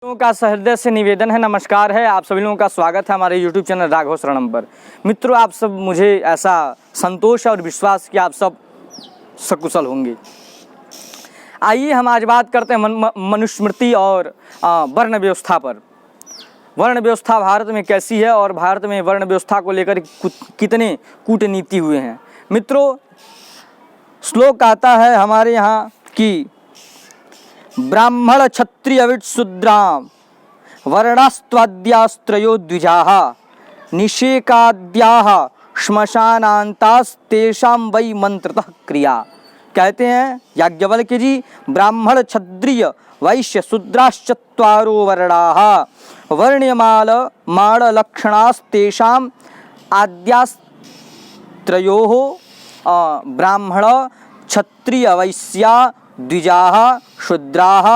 लोगों का सहृदय से निवेदन है, नमस्कार है, आप सभी लोगों का स्वागत है हमारे YouTube चैनल राघव शरणम पर। मित्रों, आप सब मुझे ऐसा संतोष और विश्वास कि आप सब सकुशल होंगे। आइए हम आज बात करते हैं मनुस्मृति और वर्ण व्यवस्था पर। वर्ण व्यवस्था भारत में कैसी है और भारत में वर्ण व्यवस्था को लेकर कितने कूटनीति हुए हैं। मित्रों, श्लोक आता है हमारे यहाँ कि ब्राह्मण क्षत्रिय विट शूद्राम वर्णास्त्वाद्यास्त्रयो द्विजाः निषेकाद्याः श्मशानान्तास्तेषां वै मंत्रतः क्रिया। कहते हैं याज्ञवल्क्य जी, ब्राह्मण क्षत्रिय वैश्य शूद्राश्चत्वारो वर्णाः वर्ण्यमाल माणलक्षणास्तेषां आद्यास्त्रयोः ब्राह्मण क्षत्रिय वैश्या द्विजाः शूद्राः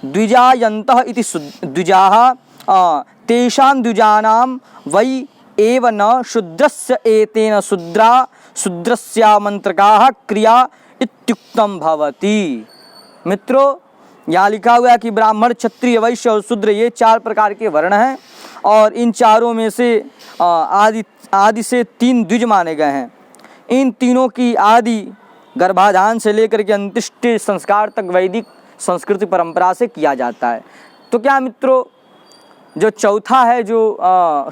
द्विजायन्तः इति द्विजाः तेषां द्विजानां वै एव न शूद्रस्य एतेन शूद्रस्य मंत्रकाः क्रिया इत्युक्तं भवति। मित्रों, यहाँ लिखा हुआ है कि ब्राह्मण क्षत्रिय वैश्य और शूद्र ये चार प्रकार के वर्ण हैं और इन चारों में से आदि से तीन द्विज माने गए हैं। इन तीनों की आदि गर्भाधान से लेकर के अंत्येष्टि संस्कार तक वैदिक संस्कृति परंपरा से किया जाता है। तो क्या मित्रों, जो चौथा है जो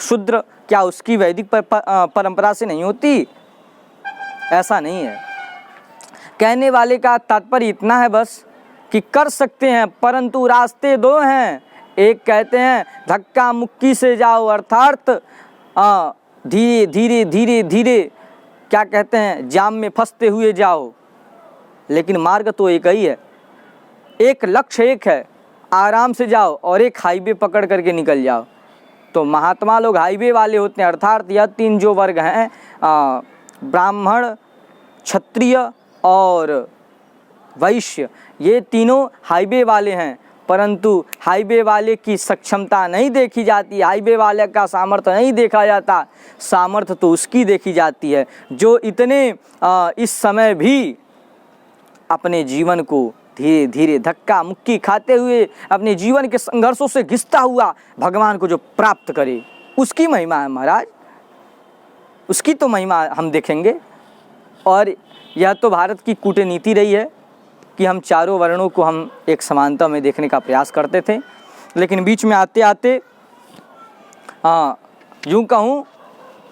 शूद्र, क्या उसकी वैदिक परंपरा से नहीं होती? ऐसा नहीं है। कहने वाले का तात्पर्य इतना है बस कि कर सकते हैं, परंतु रास्ते दो हैं। एक कहते हैं धक्का मुक्की से जाओ, अर्थात धीरे धीरे धीरे धीरे क्या कहते हैं जाम में फंसते हुए जाओ, लेकिन मार्ग तो एक ही है, एक लक्ष्य एक है, आराम से जाओ और एक हाईवे पकड़ करके निकल जाओ। तो महात्मा लोग हाईवे वाले होते हैं, अर्थात यह तीन जो वर्ग हैं ब्राह्मण क्षत्रिय और वैश्य, ये तीनों हाईवे वाले हैं, परंतु हाईवे वाले की सक्षमता नहीं देखी जाती, हाईवे वाले का सामर्थ्य नहीं देखा जाता। सामर्थ्य तो उसकी देखी जाती है जो इतने इस समय भी अपने जीवन को धीरे धीरे धक्का मुक्की खाते हुए अपने जीवन के संघर्षों से घिसता हुआ भगवान को जो प्राप्त करे, उसकी महिमा है महाराज, उसकी तो महिमा हम देखेंगे। और यह तो भारत की कूटनीति रही है कि हम चारों वर्णों को हम एक समानता में देखने का प्रयास करते थे, लेकिन बीच में आते आते यूँ कहूँ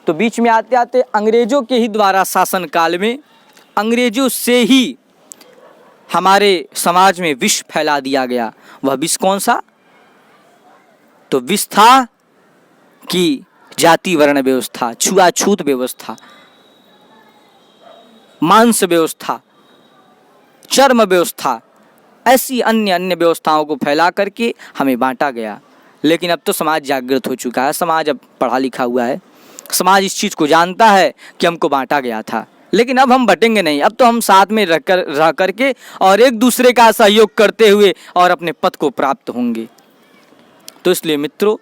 तो बीच में आते आते अंग्रेज़ों के ही द्वारा शासन काल में अंग्रेज़ों से ही हमारे समाज में विष फैला दिया गया। वह विष कौन सा? तो विष था कि जाति वर्ण व्यवस्था, छुआछूत व्यवस्था, मांस व्यवस्था, चर्म व्यवस्था, ऐसी अन्य अन्य व्यवस्थाओं को फैला करके हमें बांटा गया। लेकिन अब तो समाज जागृत हो चुका है, समाज अब पढ़ा लिखा हुआ है, समाज इस चीज़ को जानता है कि हमको बांटा गया था। लेकिन अब हम बटेंगे नहीं, अब तो हम साथ में रह करके और एक दूसरे का सहयोग करते हुए और अपने पद को प्राप्त होंगे। तो इसलिए मित्रों,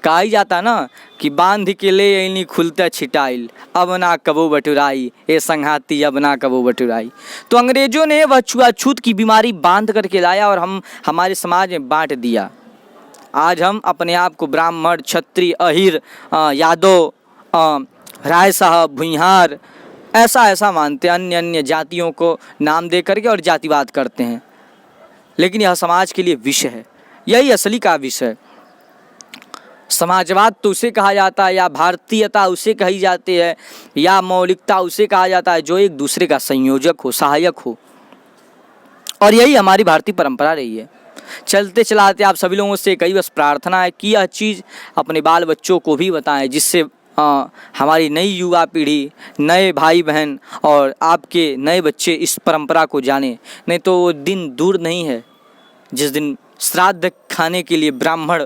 कहा ही जाता ना कि बांध के ले ऐनी खुलता छिटाइल, अब ना कबो बटुराई, ए संघाती अब ना कबो बटुराई। तो अंग्रेजों ने वह छुआछूत की बीमारी बांध करके लाया और हमारे समाज में बांट दिया। आज हम अपने आप को ब्राह्मण क्षत्रिय अहिर यादव राय साहब भुइहार ऐसा मानते हैं, अन्य अन्य जातियों को नाम दे करके और जातिवाद करते हैं। लेकिन यह समाज के लिए विष है, यही असली का विष है। समाजवाद तो उसे कहा जाता है, या भारतीयता उसे कही जाती है, या मौलिकता उसे कहा जाता है जो एक दूसरे का संयोजक हो, सहायक हो। और यही हमारी भारतीय परंपरा रही है। चलते चलाते आप सभी लोगों से कई बस प्रार्थना है कि यह चीज़ अपने बाल बच्चों को भी बताएं, जिससे हमारी नई युवा पीढ़ी, नए भाई बहन और आपके नए बच्चे इस परंपरा को जाने। नहीं तो वो दिन दूर नहीं है जिस दिन श्राद्ध खाने के लिए ब्राह्मण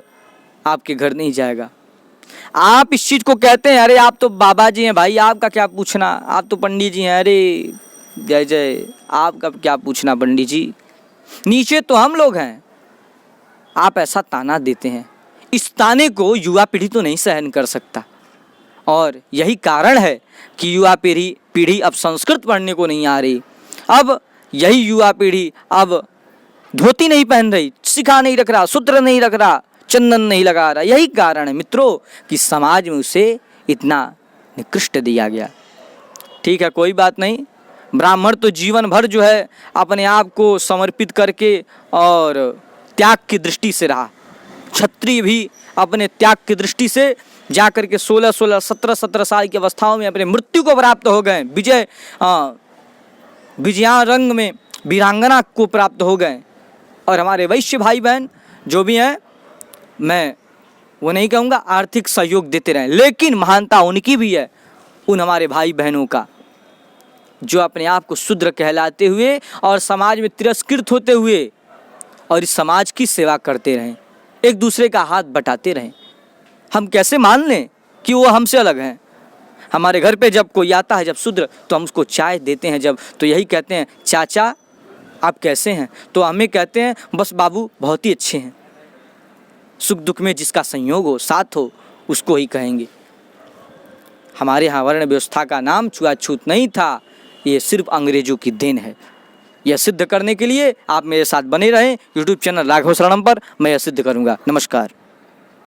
आपके घर नहीं जाएगा। आप इस चीज़ को कहते हैं, अरे आप तो बाबा जी हैं भाई, आपका क्या पूछना, आप तो पंडित जी हैं, अरे जय जय, आपका क्या पूछना पंडित जी, नीचे तो हम लोग हैं। आप ऐसा ताना देते हैं, इस ताने को युवा पीढ़ी तो नहीं सहन कर सकता। और यही कारण है कि युवा पीढ़ी अब संस्कृत पढ़ने को नहीं आ रही। अब यही युवा पीढ़ी अब धोती नहीं पहन रही, सिखा नहीं रख रहा, सूत्र नहीं रख रहा, चंदन नहीं लगा रहा। यही कारण है मित्रों कि समाज में उसे इतना निकृष्ट दिया गया। ठीक है, कोई बात नहीं। ब्राह्मण तो जीवन भर जो है अपने आप को समर्पित करके और त्याग की दृष्टि से रहा। क्षत्रिय भी अपने त्याग की दृष्टि से जाकर के 16-16, 17-17 साल की अवस्थाओं में अपने मृत्यु को प्राप्त हो गए। विजयारंग में वीरांगना को प्राप्त हो गए। और हमारे वैश्य भाई बहन जो भी हैं, मैं वो नहीं कहूँगा आर्थिक सहयोग देते रहें, लेकिन महानता उनकी भी है, उन हमारे भाई बहनों का जो अपने आप को शूद्र कहलाते हुए और समाज में तिरस्कृत होते हुए और इस समाज की सेवा करते रहें, एक दूसरे का हाथ बटाते रहें। हम कैसे मान लें कि वो हमसे अलग हैं? हमारे घर पे जब कोई आता है, जब शूद्र, तो हम उसको चाय देते हैं जब, तो यही कहते हैं चाचा आप कैसे हैं? तो हमें कहते हैं बस बाबू बहुत ही अच्छे हैं। सुख दुख में जिसका संयोग हो, साथ हो, उसको ही कहेंगे। हमारे यहाँ वर्ण व्यवस्था का नाम छुआछूत नहीं था, ये सिर्फ अंग्रेजों की देन है। यह सिद्ध करने के लिए आप मेरे साथ बने रहें यूट्यूब चैनल राघव शरणम पर, मैं यह सिद्ध करूँगा। नमस्कार।